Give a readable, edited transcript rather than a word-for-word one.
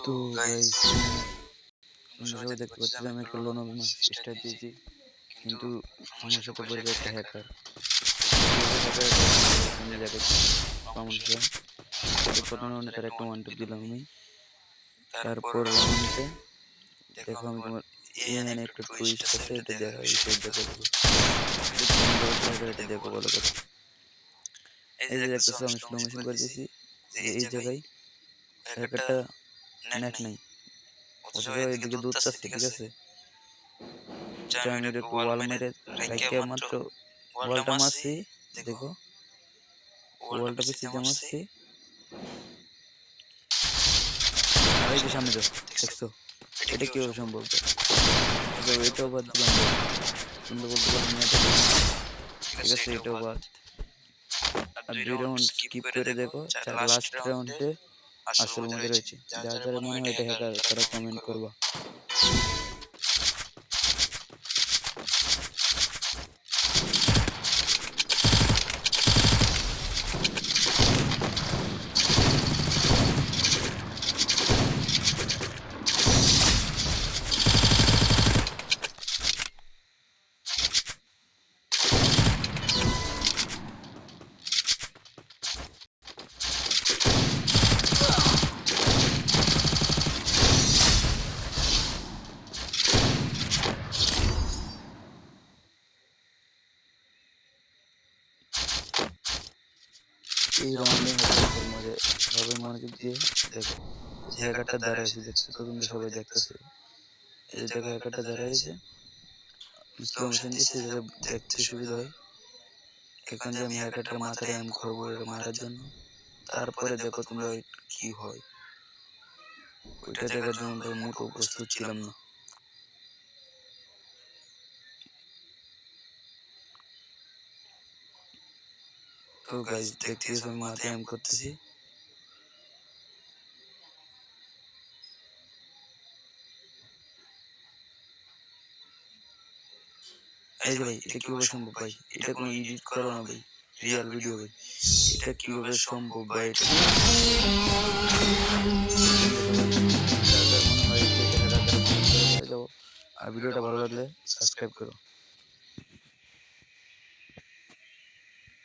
তো গাইস তোমরা সবাই দেখতে পাচ্ছ যে আমি একটা লোনাল ম্যাচ স্টার্ট দিয়েছি, কিন্তু আমার সাথে পড়ে যায় একটা হ্যাকার। প্রথম রাউন্ডে তার একটা ওয়ান ট্যাপ দিলাম আমি। তারপর রাউন্ডে দেখো আমি তোমার এখানে একটা টুইস্ট আছে, এটা দেখা বিষয় দেখো এটা দেখো ভালো করে। এই যে দেখতেছো আমি স্লো মোশন করে দিয়েছি যে এই জায়গায় হ্যাকারটা নেট নাই, অথচ এদিকে দৌড়তেছে। ঠিক আছে, আমি একটু ওয়াল মেরে রাইকে মাত্র ওয়ালটা মারছি। দেখো ওয়ালটা পিছিয়ে দিয়ে মারছি, আর এই যে সামনে দেখছো এটা কিভাবে সম্ভব? এটাও বাদ দিলাম, তোমরা বলতে পারো না এটা ঠিক আছে, এটাও বাদ। আর 2 রাউন্ড স্কিপ করে দেখো, লাস্ট রাউন্ডে আসল মধ্যে রয়েছে। যার যারা মনে হয় এটা হ্যাকার তারা কমেন্ট করবা। এই রাউন্ডে মধ্যে সবাই মনোযোগ দিয়ে দেখো যে হ্যাকারটা দাঁড়াইছে, দেখছো তো তোমরা সবাই দেখতেছো। এই দেখো হ্যাকারটা দাঁড়াইছে, স্লো মোশন দিচ্ছে যাতে দেখতে সুবিধা হয়। এখন যে আমি হ্যাকারটার মাথায় এম করবো এটা মারার জন্য, তারপরে দেখো তোমরা কি হয়। ওইটা দেখার জন্য ভাই মোটেও প্রস্তুত ছিলাম না। তো গাইস দেখতেছি আমি মাথায় এম করতেছি, এই যে ভাই এটা কিভাবে সম্ভব ভাই? এটা কোনো এডিট করা না ভাই, রিয়েল ভিডিও ভাই। এটা কিভাবে সম্ভব ভাই? এটা মনে হয় আর ভিডিওটা ভালো লাগলে সাবস্ক্রাইব করো।